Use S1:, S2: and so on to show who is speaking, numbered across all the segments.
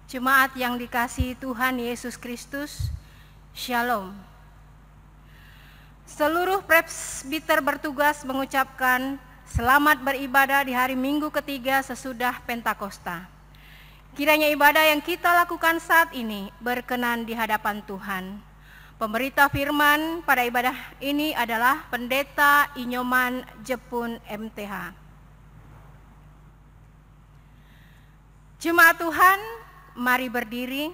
S1: Jemaat yang dikasihi Tuhan Yesus Kristus, Shalom. Seluruh presbiter bertugas mengucapkan selamat beribadah di hari Minggu ketiga sesudah Pentakosta. Kiranya ibadah yang kita lakukan saat ini berkenan di hadapan Tuhan. Pemberita firman pada ibadah ini adalah Pendeta Inyoman Jepun MTH. Jemaat Tuhan, mari berdiri,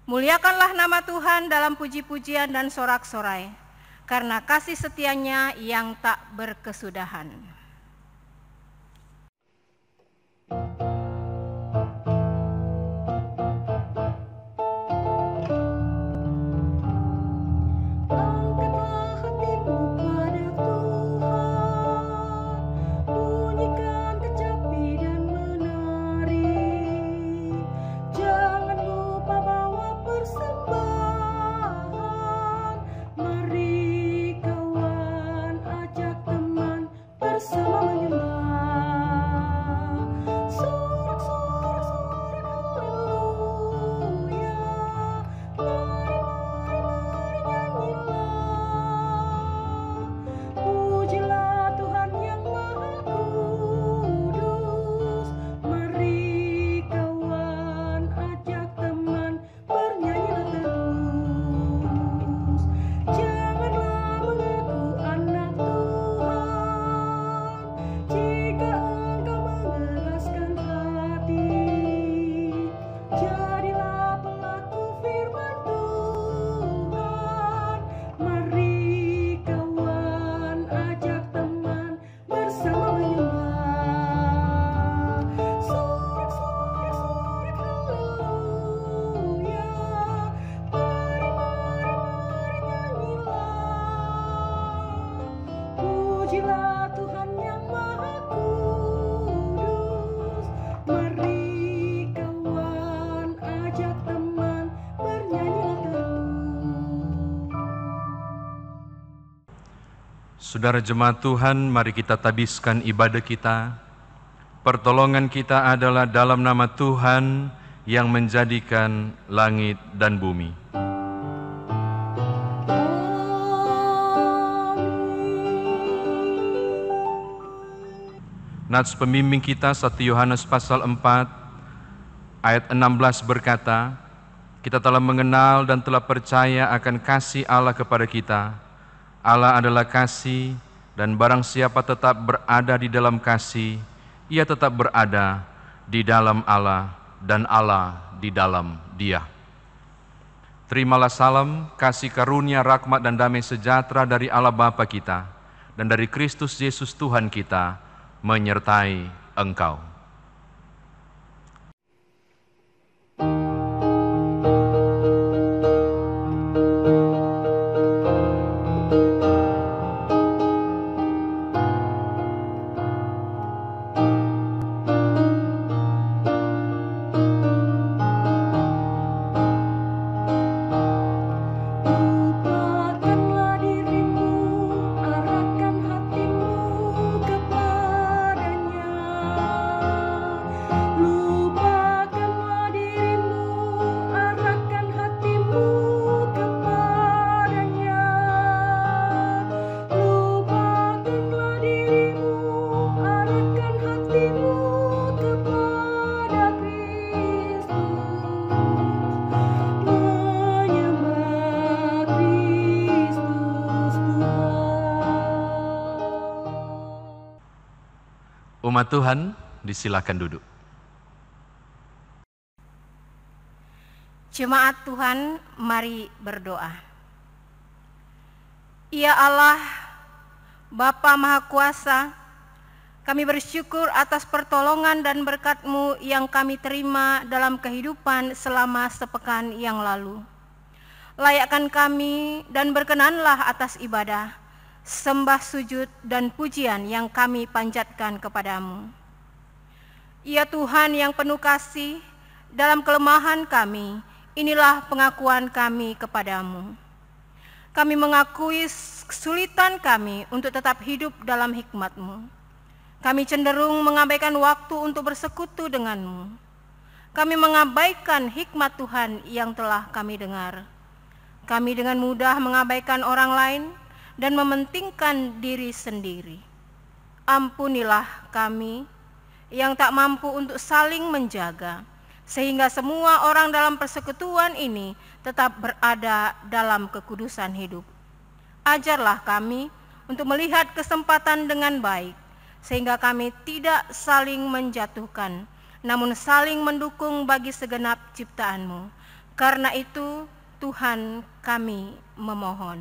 S1: muliakanlah nama Tuhan dalam puji-pujian dan sorak-sorai, karena kasih setianya yang tak berkesudahan.
S2: Saudara jemaat Tuhan, mari kita tabiskan ibadah kita. Pertolongan kita adalah dalam nama Tuhan yang menjadikan langit dan bumi. Nats pembimbing kita 1 Yohanes pasal 4 ayat 16 berkata, kita telah mengenal dan telah percaya akan kasih Allah kepada kita. Allah adalah kasih, dan barang siapa tetap berada di dalam kasih, ia tetap berada di dalam Allah, dan Allah di dalam Dia. Terimalah salam, kasih karunia, rahmat dan damai sejahtera dari Allah Bapa kita, dan dari Kristus Yesus Tuhan kita, menyertai engkau. Umat Tuhan, disilakan duduk.
S1: Jemaat Tuhan, mari berdoa. Ya Allah, Bapa Maha Kuasa, kami bersyukur atas pertolongan dan berkat-Mu yang kami terima dalam kehidupan selama sepekan yang lalu. Layakkan kami dan berkenanlah atas ibadah, sembah sujud dan pujian yang kami panjatkan kepadamu. Ya Tuhan yang penuh kasih, dalam kelemahan kami, inilah pengakuan kami kepadamu. Kami mengakui kesulitan kami untuk tetap hidup dalam hikmat-Mu. Kami cenderung mengabaikan waktu untuk bersekutu dengan-Mu. kami mengabaikan hikmat Tuhan yang telah kami dengar. Kami dengan mudah mengabaikan orang lain dan mementingkan diri sendiri. Ampunilah kami yang tak mampu untuk saling menjaga, sehingga semua orang dalam persekutuan ini tetap berada dalam kekudusan hidup. Ajarlah kami untuk melihat kesempatan dengan baik, sehingga kami tidak saling menjatuhkan, namun saling mendukung bagi segenap ciptaan-Mu. Karena itu, Tuhan, kami memohon.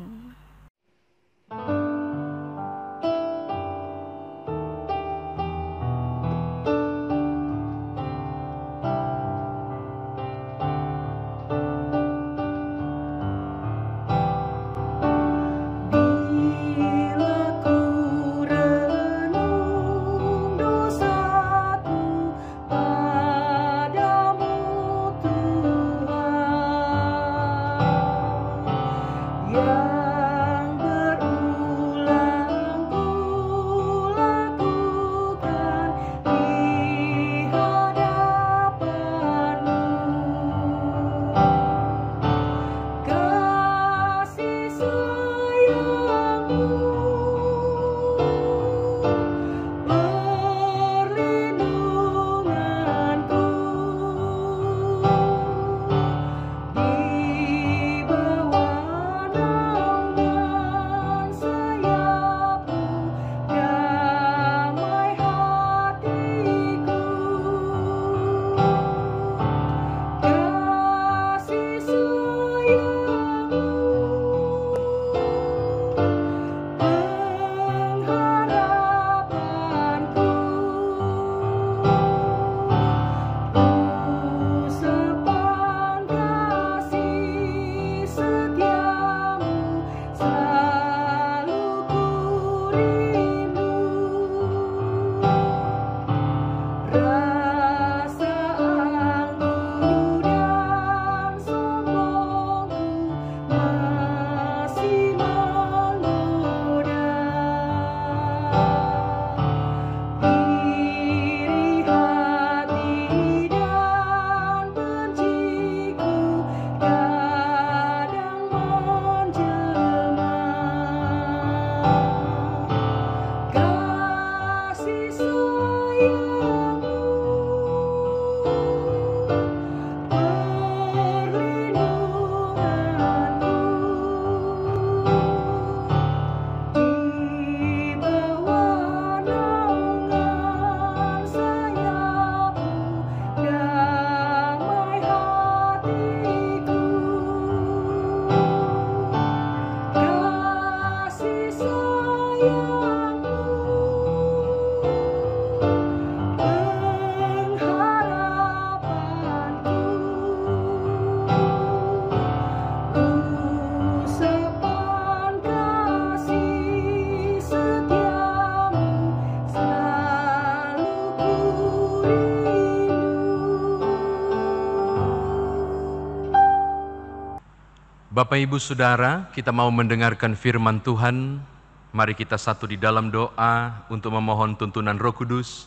S2: Bapak Ibu Saudara, kita mau mendengarkan firman Tuhan. Mari kita satu di dalam doa untuk memohon tuntunan Roh Kudus.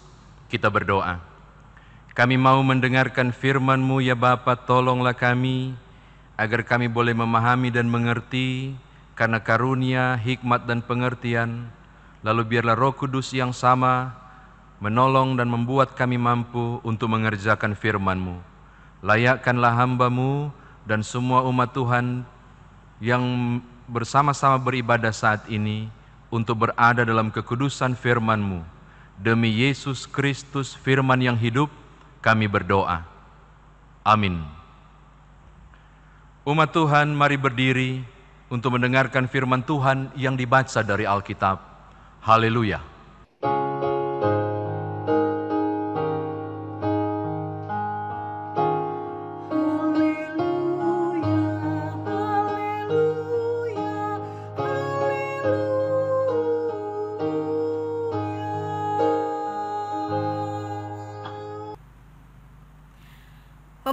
S2: Kita berdoa. Kami mau mendengarkan firman-Mu ya Bapa, tolonglah kami agar kami boleh memahami dan mengerti karena karunia, hikmat dan pengertian. Lalu biarlah Roh Kudus yang sama menolong dan membuat kami mampu untuk mengerjakan firman-Mu. Layakkanlah hamba-Mu dan semua umat Tuhan yang bersama-sama beribadah saat ini untuk berada dalam kekudusan firman-Mu. Demi Yesus Kristus firman yang hidup, kami berdoa. Amin. Umat Tuhan, mari berdiri untuk mendengarkan firman Tuhan yang dibaca dari Alkitab. Haleluya.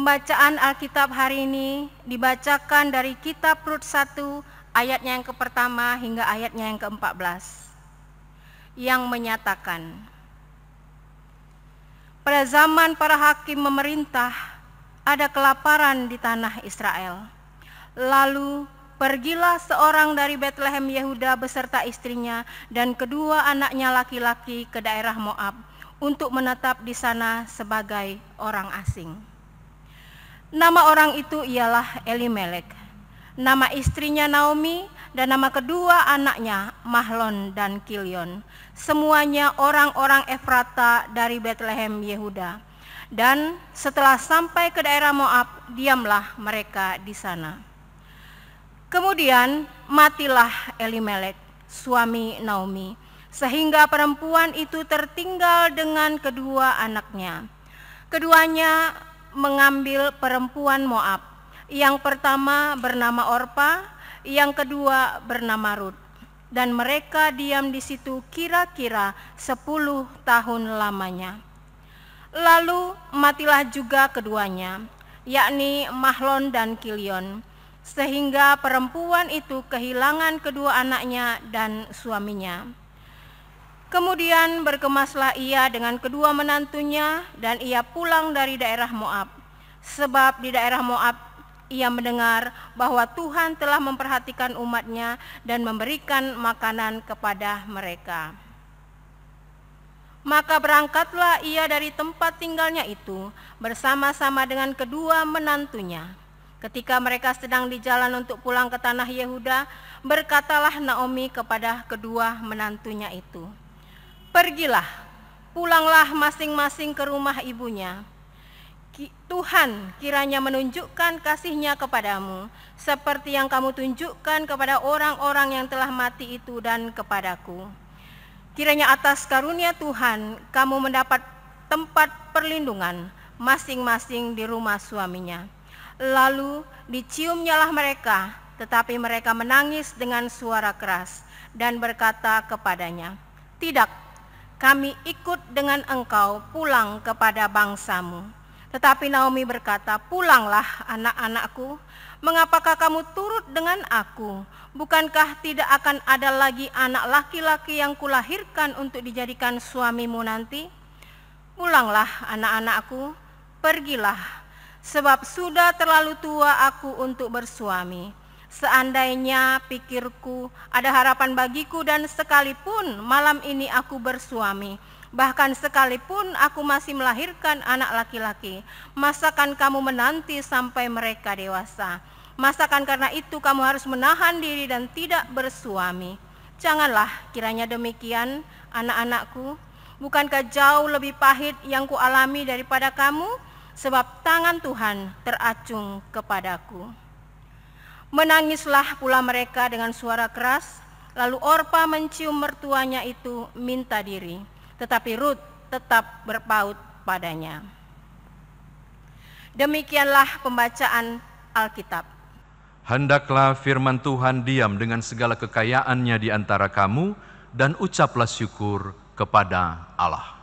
S1: Pembacaan Alkitab hari ini dibacakan dari kitab Rut 1 ayatnya yang ke-1 hingga ayatnya yang ke-14 yang menyatakan, pada zaman para hakim memerintah, ada kelaparan di tanah Israel. Lalu pergilah seorang dari Betlehem Yehuda beserta istrinya dan kedua anaknya laki-laki ke daerah Moab untuk menetap di sana sebagai orang asing. Nama orang itu ialah Elimelek, nama istrinya Naomi, dan nama kedua anaknya Mahlon dan Kilion. Semuanya orang-orang Efrata dari Betlehem Yehuda. Dan setelah sampai ke daerah Moab, diamlah mereka di sana. Kemudian matilah Elimelek, suami Naomi, sehingga perempuan itu tertinggal dengan kedua anaknya. Keduanya mengambil perempuan Moab. Yang pertama bernama Orpa, yang kedua bernama Rut. Dan mereka diam di situ kira-kira 10 tahun lamanya. Lalu matilah juga keduanya, yakni Mahlon dan Kilion, sehingga perempuan itu kehilangan kedua anaknya dan suaminya. Kemudian berkemaslah ia dengan kedua menantunya dan ia pulang dari daerah Moab. Sebab di daerah Moab ia mendengar bahwa Tuhan telah memperhatikan umatnya dan memberikan makanan kepada mereka. Maka berangkatlah ia dari tempat tinggalnya itu bersama-sama dengan kedua menantunya. Ketika mereka sedang di jalan untuk pulang ke tanah Yehuda, berkatalah Naomi kepada kedua menantunya itu, "Pergilah, pulanglah masing-masing ke rumah ibunya. Tuhan kiranya menunjukkan kasih-Nya kepadamu, seperti yang kamu tunjukkan kepada orang-orang yang telah mati itu dan kepadaku. Kiranya atas karunia Tuhan kamu mendapat tempat perlindungan masing-masing di rumah suaminya." Lalu diciumnyalah mereka, tetapi mereka menangis dengan suara keras dan berkata kepadanya, "Tidak, kami ikut dengan engkau pulang kepada bangsamu." Tetapi Naomi berkata, "Pulanglah anak-anakku, mengapakah kamu turut dengan aku? Bukankah tidak akan ada lagi anak laki-laki yang kulahirkan untuk dijadikan suamimu nanti? Pulanglah anak-anakku, pergilah, sebab sudah terlalu tua aku untuk bersuami. Seandainya pikirku ada harapan bagiku dan sekalipun malam ini aku bersuami, bahkan sekalipun aku masih melahirkan anak laki-laki, masakan kamu menanti sampai mereka dewasa? Masakan karena itu kamu harus menahan diri dan tidak bersuami? Janganlah kiranya demikian, anak-anakku. Bukankah jauh lebih pahit yang kualami daripada kamu? Sebab tangan Tuhan teracung kepadaku." Menangislah pula mereka dengan suara keras. Lalu Orpa mencium mertuanya itu minta diri, tetapi Rut tetap berpaut padanya. Demikianlah pembacaan Alkitab.
S2: Hendaklah firman Tuhan diam dengan segala kekayaannya di antara kamu, dan ucaplah syukur kepada Allah.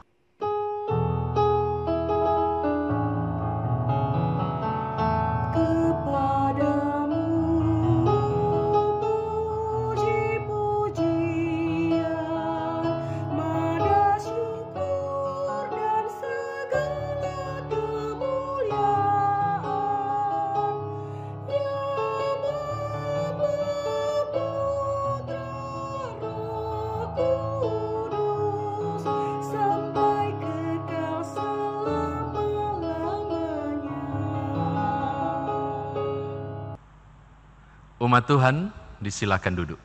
S2: Umat Tuhan, disilakan duduk.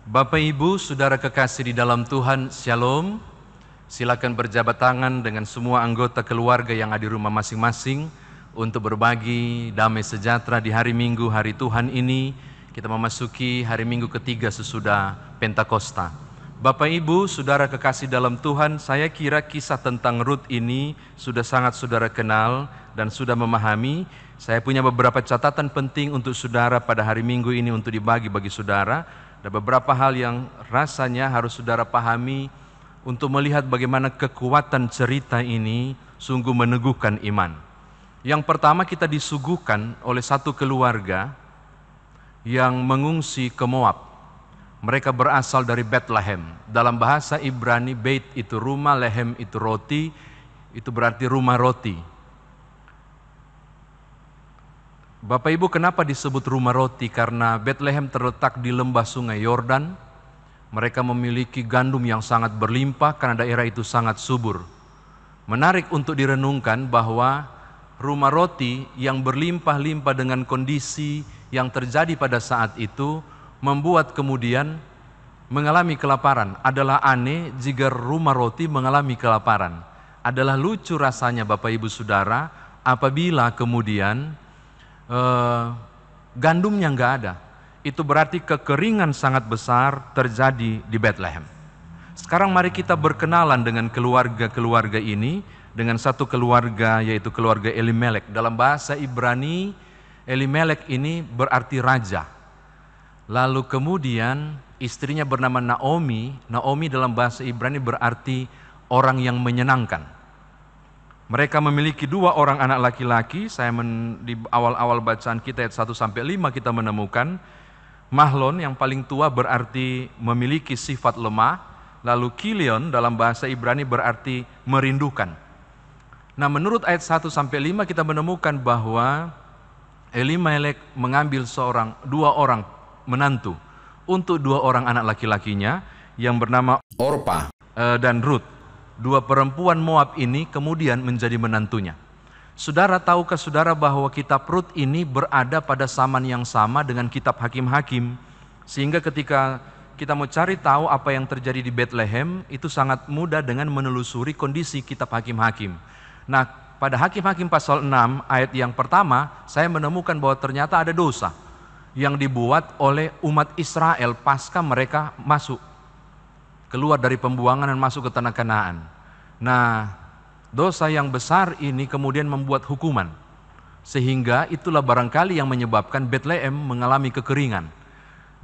S2: Bapak Ibu, Saudara kekasih di dalam Tuhan, Shalom. Silakan berjabat tangan dengan semua anggota keluarga yang ada di rumah masing-masing untuk berbagi damai sejahtera di hari Minggu, hari Tuhan ini. Kita memasuki hari Minggu ketiga sesudah Pentakosta. Bapak Ibu, Saudara kekasih dalam Tuhan, saya kira kisah tentang Rut ini sudah sangat saudara kenal dan sudah memahami. Saya punya beberapa catatan penting untuk saudara pada hari Minggu ini untuk dibagi bagi saudara. Ada beberapa hal yang rasanya harus saudara pahami untuk melihat bagaimana kekuatan cerita ini sungguh meneguhkan iman. Yang pertama, kita disuguhkan oleh satu keluarga yang mengungsi ke Moab. Mereka berasal dari Betlehem. Dalam bahasa Ibrani, Beit itu rumah, Lehem itu roti, itu berarti rumah roti. Bapak Ibu, kenapa disebut rumah roti? Karena Bethlehem terletak di lembah sungai Yordan. Mereka memiliki gandum yang sangat berlimpah karena daerah itu sangat subur. Menarik untuk direnungkan bahwa rumah roti yang berlimpah-limpah dengan kondisi yang terjadi pada saat itu membuat kemudian mengalami kelaparan. Adalah aneh jika rumah roti mengalami kelaparan. Adalah lucu rasanya Bapak Ibu Saudara apabila kemudian gandumnya nggak ada. Itu berarti kekeringan sangat besar terjadi di Bethlehem. Sekarang mari kita berkenalan dengan keluarga-keluarga ini, dengan satu keluarga yaitu keluarga Elimelek. Dalam bahasa Ibrani, Elimelek ini berarti raja. Lalu kemudian istrinya bernama Naomi. Naomi dalam bahasa Ibrani berarti orang yang menyenangkan. Mereka memiliki 2 orang anak laki-laki. Di awal-awal bacaan kita ayat 1-5 kita menemukan Mahlon yang paling tua berarti memiliki sifat lemah. Lalu Kilion dalam bahasa Ibrani berarti merindukan. Nah, menurut ayat 1-5 kita menemukan bahwa Elimelek mengambil 2 orang menantu untuk 2 orang anak laki-lakinya yang bernama Orpa dan Ruth. 2 perempuan Moab ini kemudian menjadi menantunya. Saudara, tahukah saudara bahwa kitab Rut ini berada pada zaman yang sama dengan kitab Hakim-Hakim, sehingga ketika kita mau cari tahu apa yang terjadi di Bethlehem, itu sangat mudah dengan menelusuri kondisi kitab Hakim-Hakim. Nah, pada Hakim-Hakim pasal 6 ayat yang pertama, saya menemukan bahwa ternyata ada dosa yang dibuat oleh umat Israel pasca mereka keluar dari pembuangan dan masuk ke tanah Kanaan. Nah, dosa yang besar ini kemudian membuat hukuman. Sehingga itulah barangkali yang menyebabkan Bethlehem mengalami kekeringan.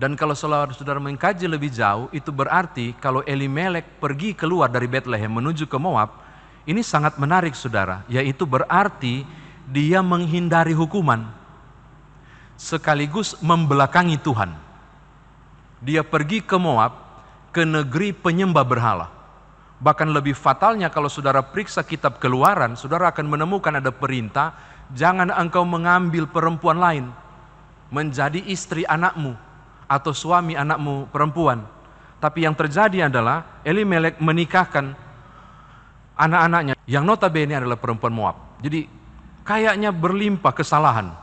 S2: Dan kalau saudara mengkaji lebih jauh, itu berarti kalau Elimelek pergi keluar dari Bethlehem menuju ke Moab, ini sangat menarik saudara, yaitu berarti dia menghindari hukuman, sekaligus membelakangi Tuhan. Dia pergi ke Moab, ke negeri penyembah berhala. Bahkan lebih fatalnya kalau saudara periksa kitab Keluaran, saudara akan menemukan ada perintah, jangan engkau mengambil perempuan lain menjadi istri anakmu atau suami anakmu perempuan. Tapi yang terjadi adalah Elimelek menikahkan anak-anaknya yang notabene adalah perempuan Moab. Jadi kayaknya berlimpah kesalahan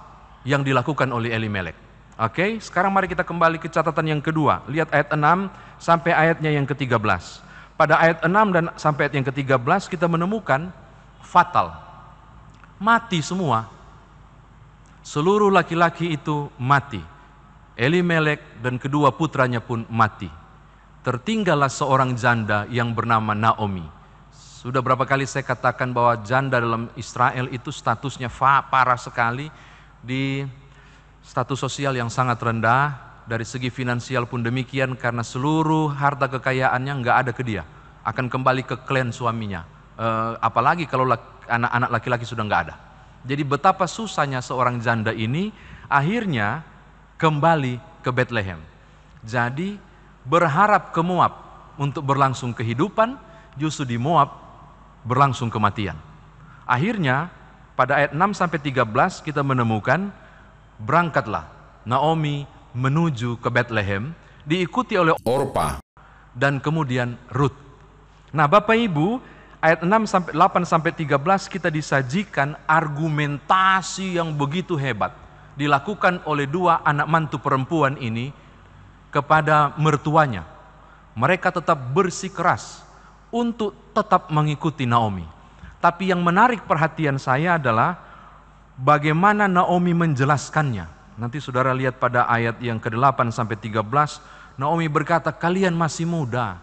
S2: yang dilakukan oleh Elimelek. Oke, sekarang mari kita kembali ke catatan yang kedua. Lihat ayat 6 sampai ayatnya yang ke-13. Pada ayat 6 dan sampai ayat yang ke-13 kita menemukan fatal. Mati semua. Seluruh laki-laki itu mati. Elimelek dan kedua putranya pun mati. Tertinggallah seorang janda yang bernama Naomi. Sudah berapa kali saya katakan bahwa janda dalam Israel itu statusnya parah sekali, di status sosial yang sangat rendah, dari segi finansial pun demikian, karena seluruh harta kekayaannya nggak ada ke dia, akan kembali ke klan suaminya. Apalagi kalau anak-anak laki-laki sudah nggak ada. Jadi betapa susahnya seorang janda ini akhirnya kembali ke Bethlehem. Jadi berharap ke Moab untuk berlangsung kehidupan, justru di Moab berlangsung kematian. Akhirnya pada ayat 6-13 kita menemukan berangkatlah Naomi menuju ke Bethlehem, diikuti oleh Orpa dan kemudian Ruth. Nah, Bapak Ibu, ayat 8-13 kita disajikan argumentasi yang begitu hebat dilakukan oleh 2 anak mantu perempuan ini kepada mertuanya. Mereka tetap bersikeras untuk tetap mengikuti Naomi. Tapi yang menarik perhatian saya adalah bagaimana Naomi menjelaskannya. Nanti saudara lihat pada ayat yang ke-8-13, Naomi berkata, kalian masih muda,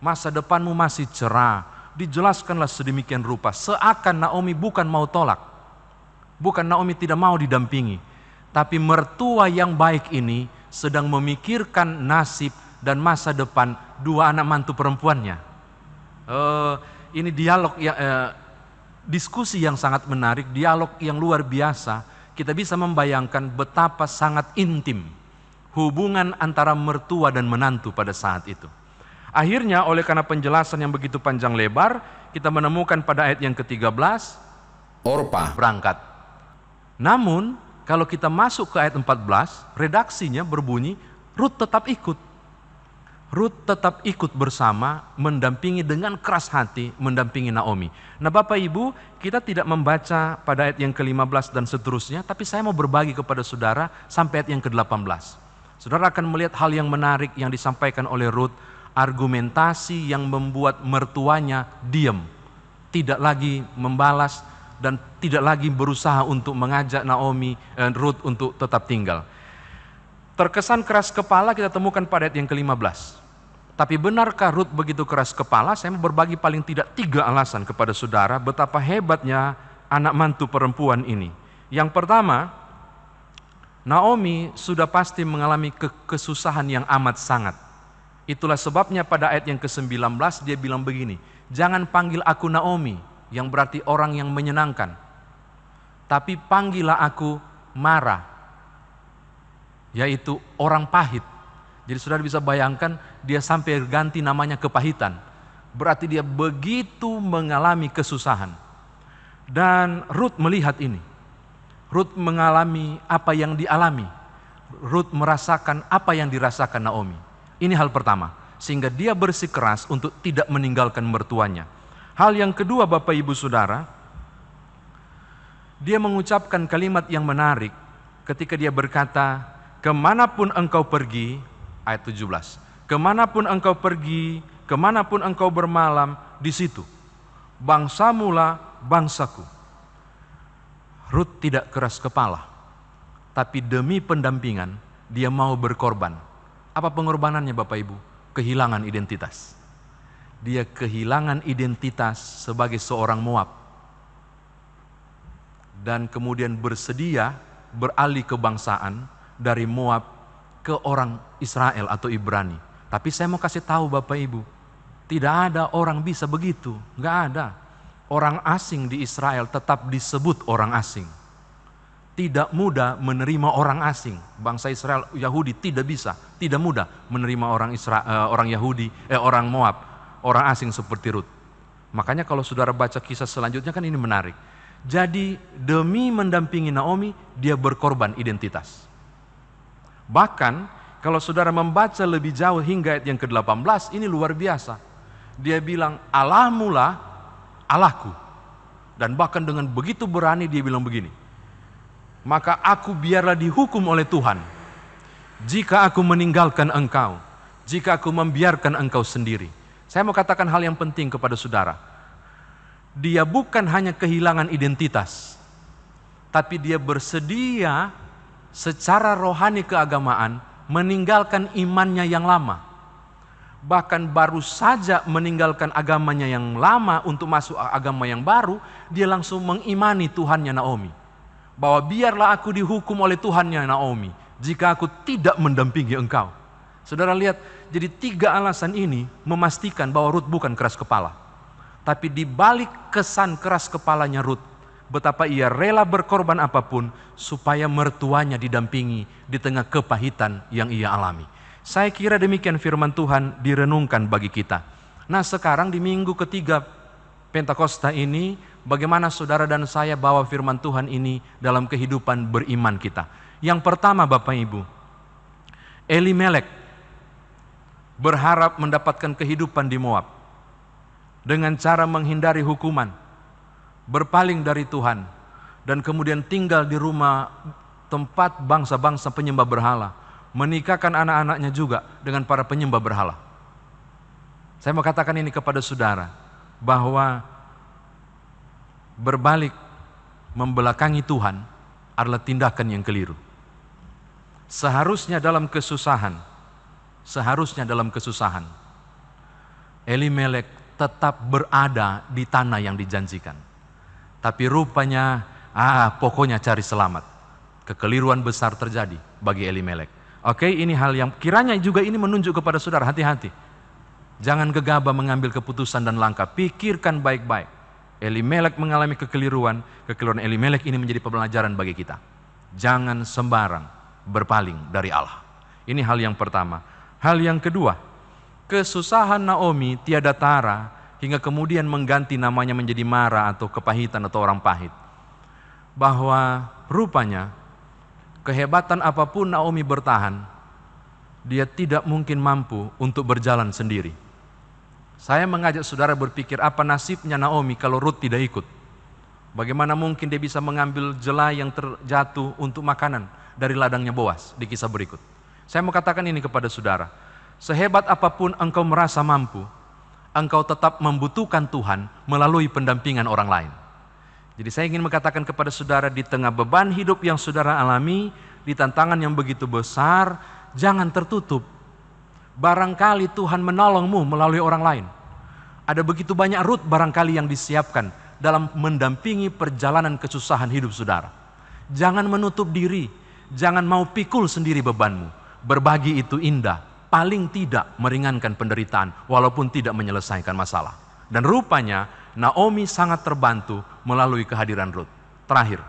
S2: masa depanmu masih cerah. Dijelaskanlah sedemikian rupa, seakan Naomi bukan mau tolak, bukan Naomi tidak mau didampingi, tapi mertua yang baik ini sedang memikirkan nasib dan masa depan 2 anak mantu perempuannya. Ini dialog diskusi yang sangat menarik, dialog yang luar biasa. Kita bisa membayangkan betapa sangat intim hubungan antara mertua dan menantu pada saat itu. Akhirnya oleh karena penjelasan yang begitu panjang lebar, kita menemukan pada ayat yang ke-13, Orpa berangkat. Namun kalau kita masuk ke ayat 14, redaksinya berbunyi, Rut tetap ikut. Rut tetap ikut bersama, mendampingi dengan keras hati, mendampingi Naomi. Nah Bapak Ibu, kita tidak membaca pada ayat yang ke-15 dan seterusnya, tapi saya mau berbagi kepada saudara sampai ayat yang ke-18. Saudara akan melihat hal yang menarik yang disampaikan oleh Rut, argumentasi yang membuat mertuanya diam, tidak lagi membalas, dan tidak lagi berusaha untuk mengajak Naomi dan Rut untuk tetap tinggal. Terkesan keras kepala kita temukan pada ayat yang ke-15. Tapi benarkah Rut begitu keras kepala? Saya mau berbagi paling tidak 3 alasan kepada saudara betapa hebatnya anak mantu perempuan ini. Yang pertama, Naomi sudah pasti mengalami kesusahan yang amat sangat. Itulah sebabnya pada ayat yang ke-19 dia bilang begini, jangan panggil aku Naomi, yang berarti orang yang menyenangkan, tapi panggillah aku Mara, yaitu orang pahit. Jadi saudara bisa bayangkan dia sampai ganti namanya kepahitan. Berarti dia begitu mengalami kesusahan. Dan Rut melihat ini. Rut mengalami apa yang dialami. Rut merasakan apa yang dirasakan Naomi. Ini hal pertama. Sehingga dia bersikeras untuk tidak meninggalkan mertuanya. Hal yang kedua Bapak Ibu Saudara, dia mengucapkan kalimat yang menarik ketika dia berkata, kemanapun engkau pergi, ayat 17, kemanapun engkau pergi, kemanapun engkau bermalam, di situ bangsamulah bangsaku. Rut tidak keras kepala, tapi demi pendampingan dia mau berkorban. Apa pengorbanannya Bapak Ibu? Kehilangan identitas. Dia kehilangan identitas sebagai seorang Moab. Dan kemudian bersedia beralih kebangsaan dari Moab ke orang Israel atau Ibrani. Tapi saya mau kasih tahu Bapak Ibu, tidak ada orang bisa begitu, nggak ada. Orang asing di Israel tetap disebut orang asing. Tidak mudah menerima orang asing. Bangsa Israel, Yahudi tidak bisa, tidak mudah menerima orang Yahudi, orang Moab, orang asing seperti Rut. Makanya kalau saudara baca kisah selanjutnya kan ini menarik. Jadi demi mendampingi Naomi, dia berkorban identitas. Bahkan kalau saudara membaca lebih jauh hingga ayat yang ke-18, ini luar biasa. Dia bilang, Allahmu lah Allahku. Dan bahkan dengan begitu berani dia bilang begini, maka aku biarlah dihukum oleh Tuhan jika aku meninggalkan engkau, jika aku membiarkan engkau sendiri. Saya mau katakan hal yang penting kepada saudara. Dia bukan hanya kehilangan identitas, tapi dia bersedia secara rohani keagamaan meninggalkan imannya yang lama. Bahkan baru saja meninggalkan agamanya yang lama untuk masuk agama yang baru, dia langsung mengimani Tuhannya Naomi. Bahwa biarlah aku dihukum oleh Tuhannya Naomi jika aku tidak mendampingi engkau. Saudara lihat, jadi 3 alasan ini memastikan bahwa Rut bukan keras kepala. Tapi di balik kesan keras kepalanya Rut, betapa ia rela berkorban apapun supaya mertuanya didampingi di tengah kepahitan yang ia alami. Saya kira demikian firman Tuhan direnungkan bagi kita. Nah sekarang di minggu ketiga Pentakosta ini, bagaimana saudara dan saya bawa firman Tuhan ini dalam kehidupan beriman kita. Yang pertama Bapak Ibu, Elimelek berharap mendapatkan kehidupan di Moab dengan cara menghindari hukuman, berpaling dari Tuhan, dan kemudian tinggal di rumah tempat bangsa-bangsa penyembah berhala, menikahkan anak-anaknya juga dengan para penyembah berhala. Saya mau katakan ini kepada saudara, bahwa berbalik membelakangi Tuhan adalah tindakan yang keliru. Seharusnya dalam kesusahan, Elimelek tetap berada di tanah yang dijanjikan. Tapi rupanya, pokoknya cari selamat. Kekeliruan besar terjadi bagi Elimelek. Oke, ini hal yang kiranya juga ini menunjuk kepada saudara, hati-hati. Jangan gegabah mengambil keputusan dan langkah, pikirkan baik-baik. Elimelek mengalami kekeliruan Elimelek ini menjadi pembelajaran bagi kita. Jangan sembarang berpaling dari Allah. Ini hal yang pertama. Hal yang kedua, kesusahan Naomi tiada tara hingga kemudian mengganti namanya menjadi Mara atau kepahitan atau orang pahit. Bahwa rupanya kehebatan apapun Naomi bertahan, dia tidak mungkin mampu untuk berjalan sendiri. Saya mengajak saudara berpikir, apa nasibnya Naomi kalau Rut tidak ikut? Bagaimana mungkin dia bisa mengambil jelai yang terjatuh untuk makanan dari ladangnya Boas di kisah berikut. Saya mau katakan ini kepada saudara, sehebat apapun engkau merasa mampu, engkau tetap membutuhkan Tuhan melalui pendampingan orang lain. Jadi saya ingin mengatakan kepada saudara, di tengah beban hidup yang saudara alami, di tantangan yang begitu besar, jangan tertutup. Barangkali Tuhan menolongmu melalui orang lain. Ada begitu banyak Rut barangkali yang disiapkan dalam mendampingi perjalanan kesusahan hidup saudara. Jangan menutup diri, jangan mau pikul sendiri bebanmu. Berbagi itu indah, paling tidak meringankan penderitaan walaupun tidak menyelesaikan masalah. Dan rupanya Naomi sangat terbantu melalui kehadiran Rut. Terakhir,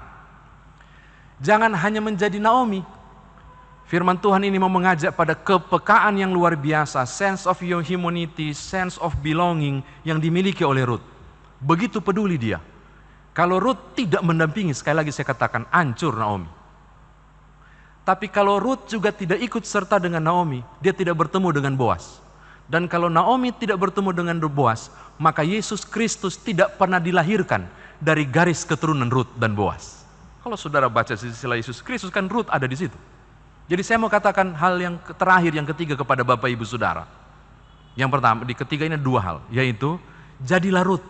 S2: jangan hanya menjadi Naomi. Firman Tuhan ini mau mengajak pada kepekaan yang luar biasa, sense of your humanity, sense of belonging yang dimiliki oleh Rut. Begitu peduli dia. Kalau Rut tidak mendampingi, sekali lagi saya katakan, hancur Naomi. Tapi kalau Rut juga tidak ikut serta dengan Naomi, dia tidak bertemu dengan Boas. Dan kalau Naomi tidak bertemu dengan Boas, maka Yesus Kristus tidak pernah dilahirkan dari garis keturunan Rut dan Boas. Kalau saudara baca silsilah Yesus Kristus, kan Rut ada di situ. Jadi saya mau katakan hal yang terakhir, yang ketiga kepada Bapak Ibu Saudara. Yang pertama, di ketiga ini dua hal, yaitu jadilah Rut.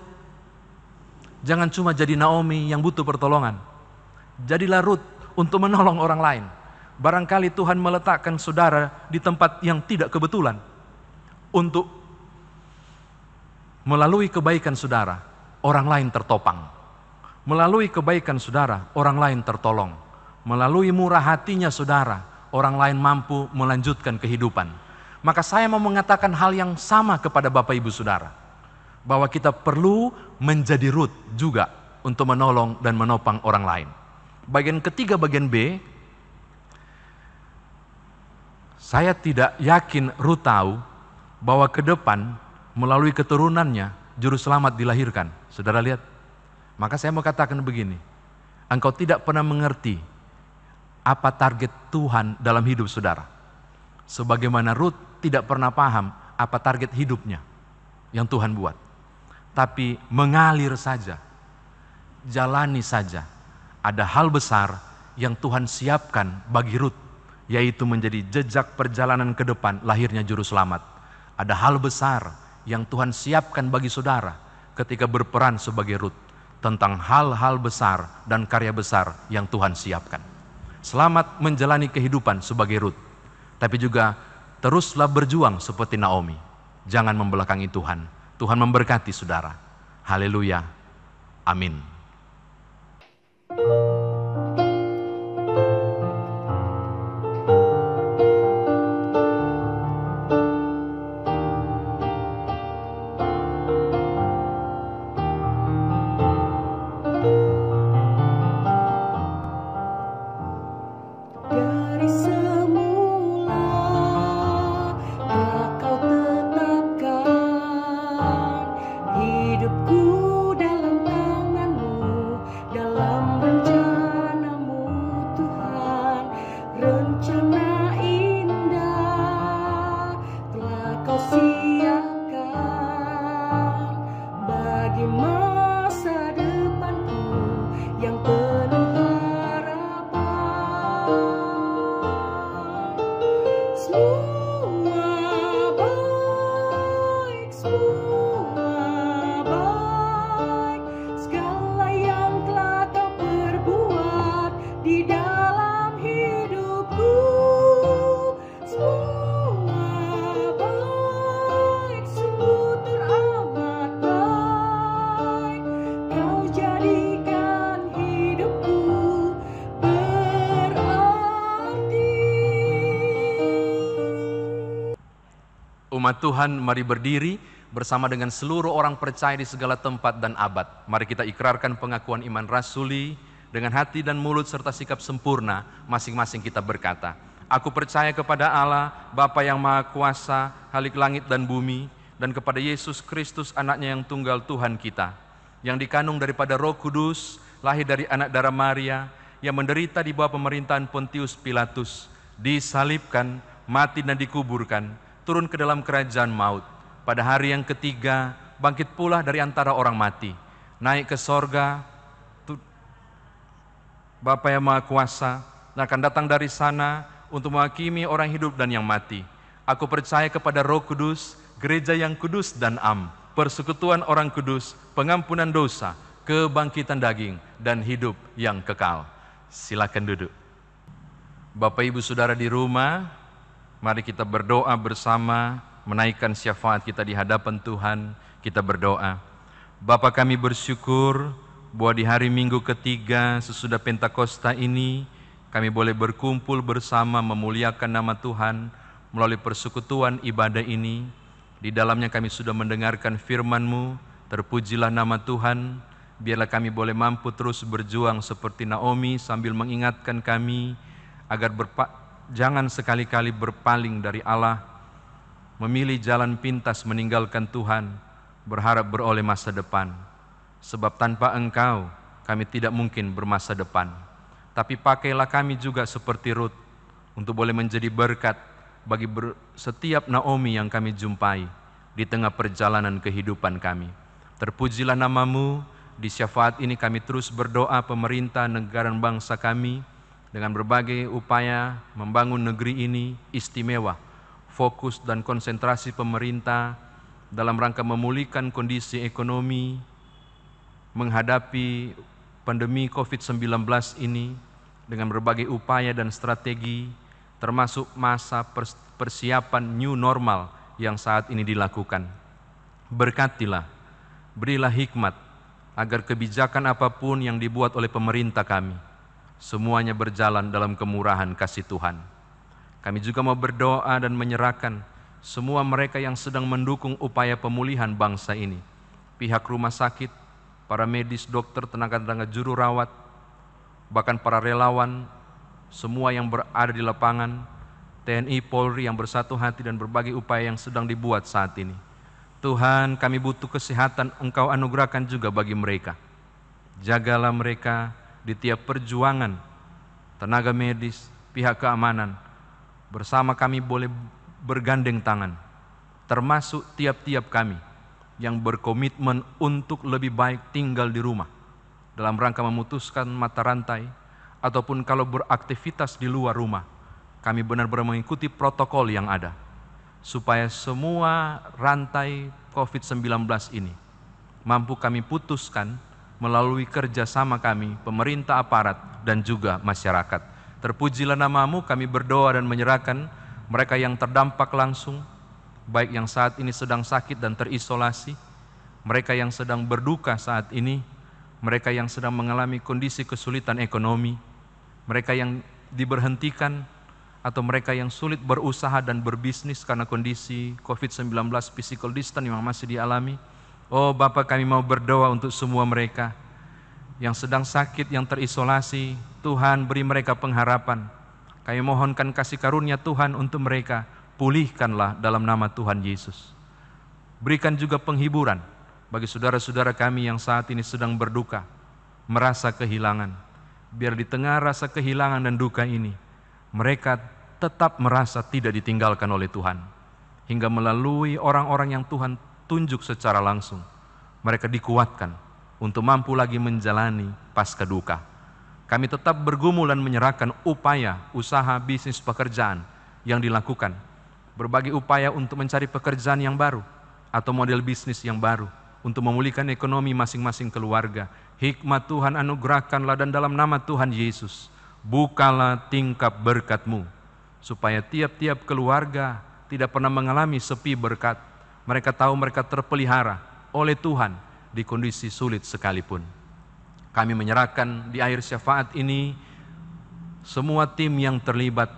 S2: Jangan cuma jadi Naomi yang butuh pertolongan. Jadilah Rut untuk menolong orang lain. Barangkali Tuhan meletakkan saudara di tempat yang tidak kebetulan untuk melalui kebaikan saudara, orang lain tertopang. Melalui kebaikan saudara, orang lain tertolong. Melalui murah hatinya saudara, orang lain mampu melanjutkan kehidupan. Maka saya mau mengatakan hal yang sama kepada Bapak Ibu Saudara, bahwa kita perlu menjadi Rut juga untuk menolong dan menopang orang lain. Bagian ketiga, bagian B, saya tidak yakin Rut tahu bahwa ke depan melalui keturunannya juru selamat dilahirkan. Saudara lihat? Maka saya mau katakan begini, engkau tidak pernah mengerti apa target Tuhan dalam hidup saudara. Sebagaimana Rut tidak pernah paham apa target hidupnya yang Tuhan buat. Tapi mengalir saja, jalani saja. Ada hal besar yang Tuhan siapkan bagi Rut, yaitu menjadi jejak perjalanan ke depan lahirnya juru selamat. Ada hal besar yang Tuhan siapkan bagi saudara ketika berperan sebagai Rut, tentang hal-hal besar dan karya besar yang Tuhan siapkan. Selamat menjalani kehidupan sebagai Rut, tapi juga teruslah berjuang seperti Naomi. Jangan membelakangi Tuhan. Tuhan memberkati saudara. Haleluya. Amin. Umat Tuhan, mari berdiri bersama dengan seluruh orang percaya di segala tempat dan abad. Mari kita ikrarkan pengakuan iman rasuli dengan hati dan mulut serta sikap sempurna. Masing-masing kita berkata, aku percaya kepada Allah, Bapa yang Maha Kuasa, Khalik langit dan bumi, dan kepada Yesus Kristus, anaknya yang tunggal Tuhan kita, yang dikandung daripada Roh Kudus, lahir dari anak darah Maria, yang menderita di bawah pemerintahan Pontius Pilatus, disalibkan, mati dan dikuburkan, turun ke dalam kerajaan maut. Pada hari yang ketiga, bangkit pula dari antara orang mati, naik ke sorga. Bapa yang Maha Kuasa akan datang dari sana untuk menghakimi orang hidup dan yang mati. Aku percaya kepada Roh Kudus, gereja yang kudus dan am, persekutuan orang kudus, pengampunan dosa, kebangkitan daging, dan hidup yang kekal. Silakan duduk. Bapak Ibu Saudara di rumah, mari kita berdoa bersama, menaikkan syafaat kita di hadapan Tuhan. Kita berdoa. Bapa, kami bersyukur bahwa di hari Minggu ketiga sesudah Pentakosta ini, kami boleh berkumpul bersama memuliakan nama Tuhan melalui persekutuan ibadah ini. Di dalamnya kami sudah mendengarkan firman-Mu. Terpujilah nama Tuhan. Biarlah kami boleh mampu terus berjuang seperti Naomi sambil mengingatkan kami agar jangan sekali-kali berpaling dari Allah, memilih jalan pintas meninggalkan Tuhan, berharap beroleh masa depan. Sebab tanpa Engkau kami tidak mungkin bermasa depan. Tapi pakailah kami juga seperti Rut untuk boleh menjadi berkat bagi setiap Naomi yang kami jumpai di tengah perjalanan kehidupan kami. Terpujilah nama-Mu. Di syafaat ini kami terus berdoa pemerintah negara dan bangsa kami dengan berbagai upaya membangun negeri ini istimewa. Fokus dan konsentrasi pemerintah dalam rangka memulihkan kondisi ekonomi, menghadapi pandemi COVID-19 ini dengan berbagai upaya dan strategi, termasuk masa persiapan new normal yang saat ini dilakukan. Berkatilah, berilah hikmat, agar kebijakan apapun yang dibuat oleh pemerintah kami, semuanya berjalan dalam kemurahan kasih Tuhan. Kami juga mau berdoa dan menyerahkan semua mereka yang sedang mendukung upaya pemulihan bangsa ini, pihak rumah sakit, para medis, dokter, tenaga juru rawat, bahkan para relawan, semua yang berada di lapangan, TNI, Polri yang bersatu hati dan berbagai upaya yang sedang dibuat saat ini. Tuhan, kami butuh kesehatan, Engkau anugerahkan juga bagi mereka. Jagalah mereka di tiap perjuangan, tenaga medis, pihak keamanan. Bersama kami boleh bergandeng tangan, termasuk tiap-tiap kami yang berkomitmen untuk lebih baik tinggal di rumah, dalam rangka memutuskan mata rantai, ataupun kalau beraktivitas di luar rumah, kami benar-benar mengikuti protokol yang ada, supaya semua rantai COVID-19 ini mampu kami putuskan melalui kerjasama kami, pemerintah, aparat, dan juga masyarakat. Terpujilah nama-Mu, kami berdoa dan menyerahkan mereka yang terdampak langsung, baik yang saat ini sedang sakit dan terisolasi, mereka yang sedang berduka saat ini, mereka yang sedang mengalami kondisi kesulitan ekonomi, mereka yang diberhentikan, atau mereka yang sulit berusaha dan berbisnis karena kondisi COVID-19 physical distance yang masih dialami. Oh Bapa, kami mau berdoa untuk semua mereka yang sedang sakit, yang terisolasi. Tuhan, beri mereka pengharapan. Kami mohonkan kasih karunia Tuhan untuk mereka. Pulihkanlah dalam nama Tuhan Yesus. Berikan juga penghiburan bagi saudara-saudara kami yang saat ini sedang berduka, merasa kehilangan. Biar di tengah rasa kehilangan dan duka ini, mereka tetap merasa tidak ditinggalkan oleh Tuhan. Hingga melalui orang-orang yang Tuhan tunjuk secara langsung, mereka dikuatkan untuk mampu lagi menjalani pasca duka. Kami tetap bergumul dan menyerahkan upaya, usaha, bisnis, pekerjaan yang dilakukan. Berbagai upaya untuk mencari pekerjaan yang baru atau model bisnis yang baru untuk memulihkan ekonomi masing-masing keluarga. Hikmat Tuhan anugerahkanlah, dan dalam nama Tuhan Yesus, bukalah tingkap berkat-Mu, supaya tiap-tiap keluarga tidak pernah mengalami sepi berkat. Mereka tahu mereka terpelihara oleh Tuhan di kondisi sulit sekalipun. Kami menyerahkan di akhir syafaat ini semua tim yang terlibat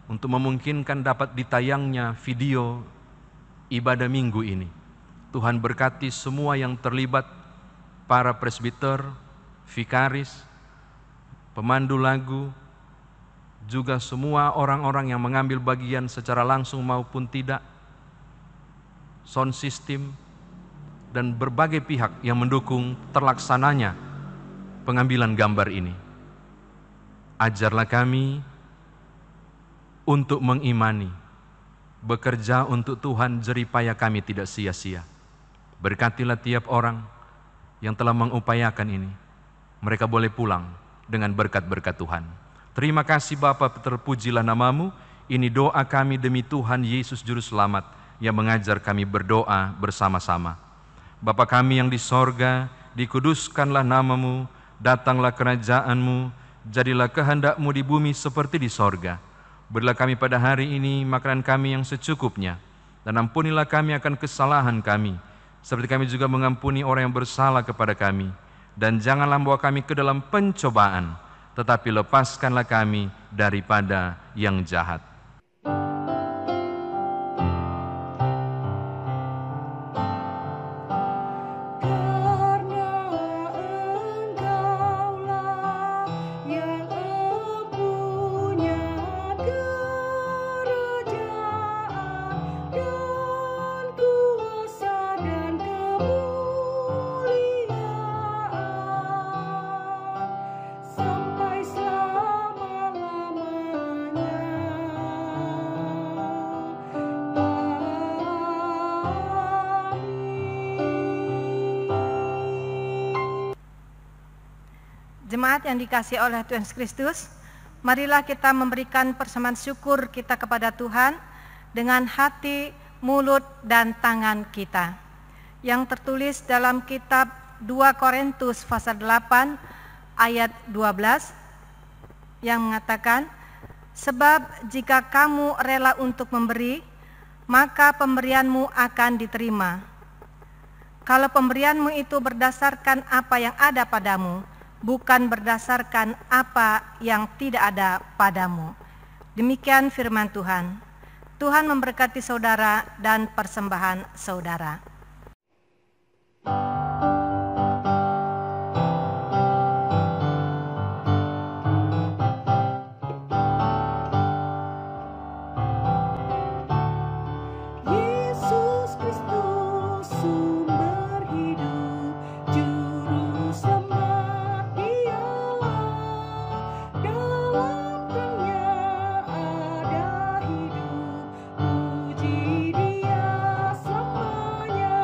S2: untuk memungkinkan dapat ditayangnya video ibadah minggu ini. Tuhan berkati semua yang terlibat, para presbiter, vikaris, pemandu lagu, juga semua orang-orang yang mengambil bagian secara langsung maupun tidak, sound system, dan berbagai pihak yang mendukung terlaksananya pengambilan gambar ini. Ajarlah kami untuk mengimani, bekerja untuk Tuhan jeripaya kami tidak sia-sia. Berkatilah tiap orang yang telah mengupayakan ini. Mereka boleh pulang dengan berkat-berkat Tuhan. Terima kasih Bapa, terpujilah namamu. Ini doa kami demi Tuhan Yesus Juru Selamat yang mengajar kami berdoa bersama-sama. Bapa kami yang di sorga, dikuduskanlah namamu, datanglah kerajaanmu, jadilah kehendakmu di bumi seperti di sorga. Berilah kami pada hari ini makanan kami yang secukupnya, dan ampunilah kami akan kesalahan kami, seperti kami juga mengampuni orang yang bersalah kepada kami. Dan janganlah membawa kami ke dalam pencobaan, tetapi lepaskanlah kami daripada yang jahat.
S1: Jemaat yang dikasihi oleh Tuhan Yesus Kristus, marilah kita memberikan persembahan syukur kita kepada Tuhan dengan hati, mulut, dan tangan kita. Yang tertulis dalam kitab 2 Korintus pasal 8 ayat 12 yang mengatakan, sebab jika kamu rela untuk memberi, maka pemberianmu akan diterima. Kalau pemberianmu itu berdasarkan apa yang ada padamu, bukan berdasarkan apa yang tidak ada padamu. Demikian firman Tuhan. Tuhan memberkati saudara dan persembahan saudara.
S3: Puji Dia selamanya.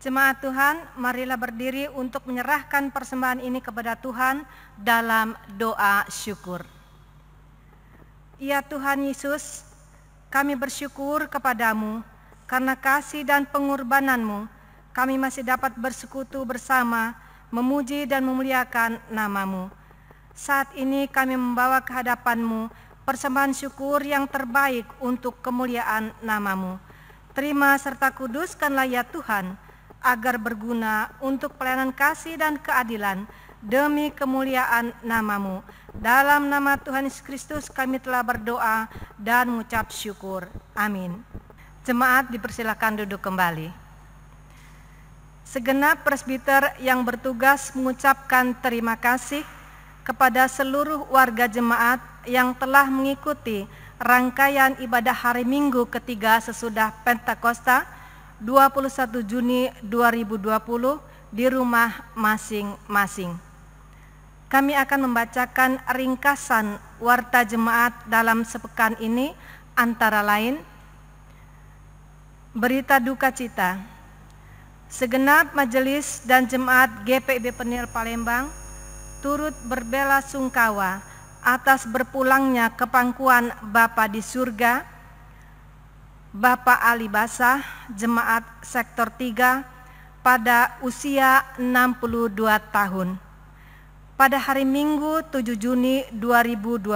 S1: Jemaat Tuhan, marilah berdiri untuk menyerahkan persembahan ini kepada Tuhan dalam doa syukur. Ya Tuhan Yesus, kami bersyukur kepadamu karena kasih dan pengorbanan-Mu, kami masih dapat bersekutu bersama, memuji dan memuliakan nama-Mu. Saat ini kami membawa ke hadapan-Mu persembahan syukur yang terbaik untuk kemuliaan nama-Mu. Terima serta kuduskanlah ya Tuhan, agar berguna untuk pelayanan kasih dan keadilan demi kemuliaan nama-Mu. Dalam nama Tuhan Yesus Kristus kami telah berdoa dan mengucap syukur. Amin. Jemaat dipersilakan duduk kembali. Segenap presbiter yang bertugas mengucapkan terima kasih kepada seluruh warga jemaat yang telah mengikuti rangkaian ibadah hari Minggu ketiga sesudah Pentakosta 21 Juni 2020 di rumah masing-masing. Kami akan membacakan ringkasan warta jemaat dalam sepekan ini, antara lain: berita duka cita. Segenap majelis dan jemaat GPIB Penil Palembang turut berbelasungkawa atas berpulangnya ke pangkuan Bapa di surga Bapak Ali Basah, Jemaat Sektor 3, pada usia 62 tahun. Pada hari Minggu 7 Juni 2020,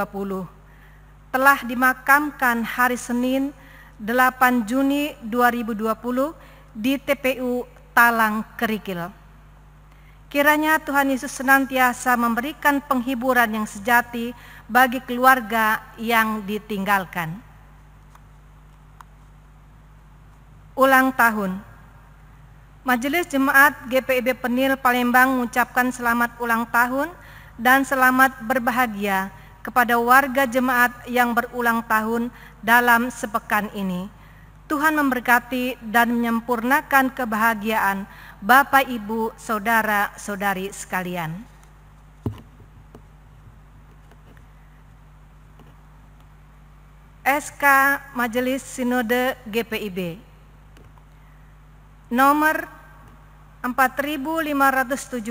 S1: telah dimakamkan hari Senin 8 Juni 2020 di TPU Talang Kerikil. Kiranya Tuhan Yesus senantiasa memberikan penghiburan yang sejati bagi keluarga yang ditinggalkan. Ulang tahun. Majelis Jemaat GPIB Penil Palembang mengucapkan selamat ulang tahun dan selamat berbahagia kepada warga jemaat yang berulang tahun dalam sepekan ini. Tuhan memberkati dan menyempurnakan kebahagiaan Bapak, Ibu, Saudara-saudari sekalian. SK Majelis Sinode GPIB nomor 4570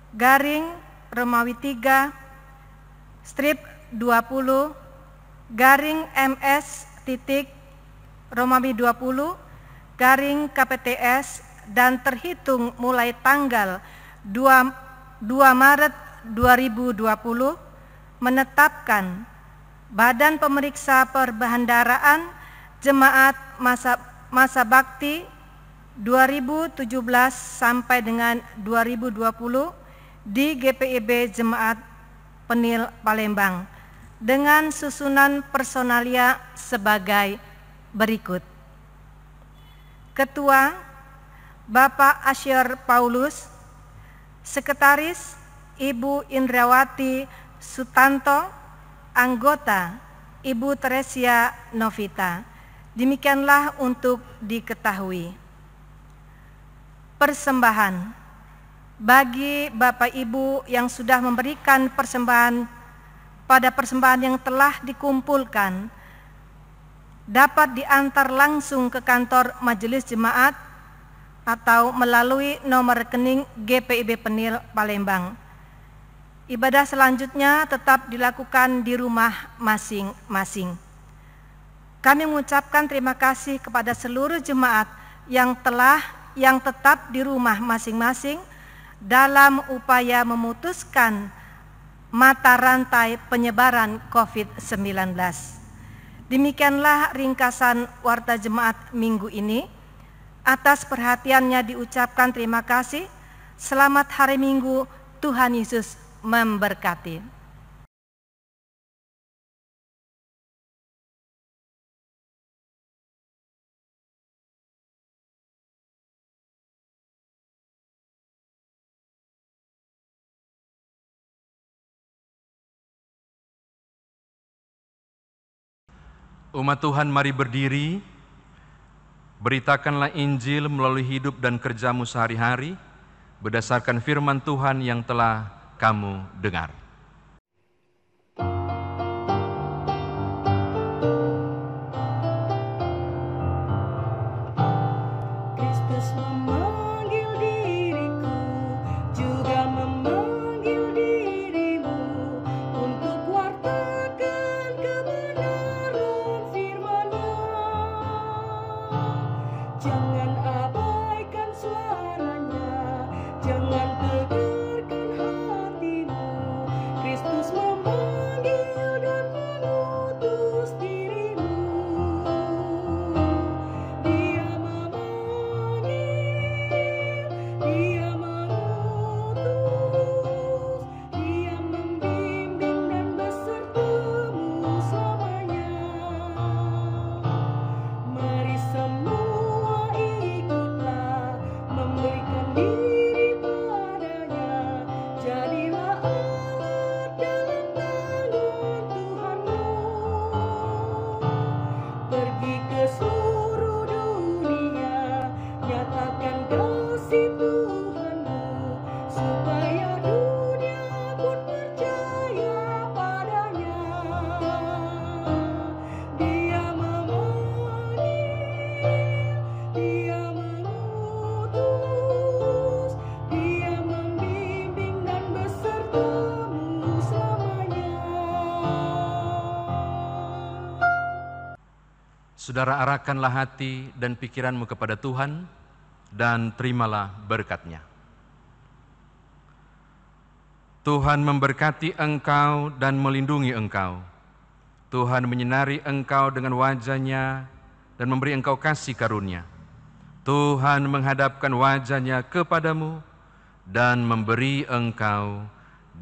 S1: garing Romawi 3 strip 20 garing MS titik Romawi 20 garing KPTS dan terhitung mulai tanggal 2 Maret 2020 menetapkan Badan Pemeriksa Perbendaharaan Jemaat Masa Bakti 2017 sampai dengan 2020 di GPIB Jemaat Penil Palembang dengan susunan personalia sebagai berikut. Ketua Bapak Asyar Paulus, Sekretaris Ibu Indrawati Sutanto, Anggota Ibu Teresia Novita. Demikianlah untuk diketahui. Persembahan bagi Bapak Ibu yang sudah memberikan persembahan pada persembahan yang telah dikumpulkan dapat diantar langsung ke kantor Majelis Jemaat atau melalui nomor rekening GPIB Penil Palembang. Ibadah selanjutnya tetap dilakukan di rumah masing-masing. Kami mengucapkan terima kasih kepada seluruh jemaat yang tetap di rumah masing-masing dalam upaya memutuskan mata rantai penyebaran COVID-19. Demikianlah ringkasan warta jemaat minggu ini. Atas perhatiannya diucapkan terima kasih. Selamat hari Minggu, Tuhan Yesus memberkati.
S2: Umat Tuhan, mari berdiri, beritakanlah Injil melalui hidup dan kerjamu sehari-hari, berdasarkan firman Tuhan yang telah kamu dengar.
S1: Kristus
S2: Saudara arahkanlah hati dan pikiranmu kepada Tuhan dan terimalah berkat-Nya. Tuhan memberkati engkau dan melindungi engkau. Tuhan menyinari engkau dengan wajah-Nya dan memberi engkau kasih karunia. Tuhan menghadapkan wajah-Nya kepadamu dan memberi engkau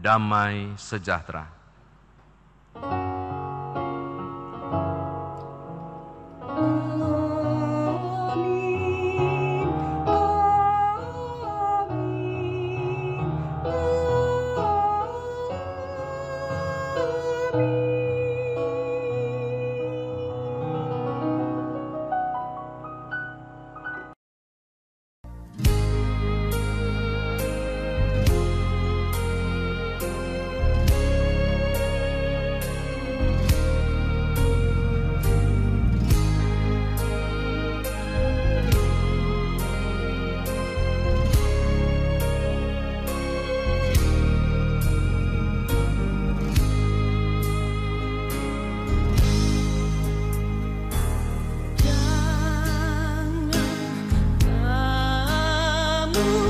S2: damai sejahtera.
S3: Jangan kamu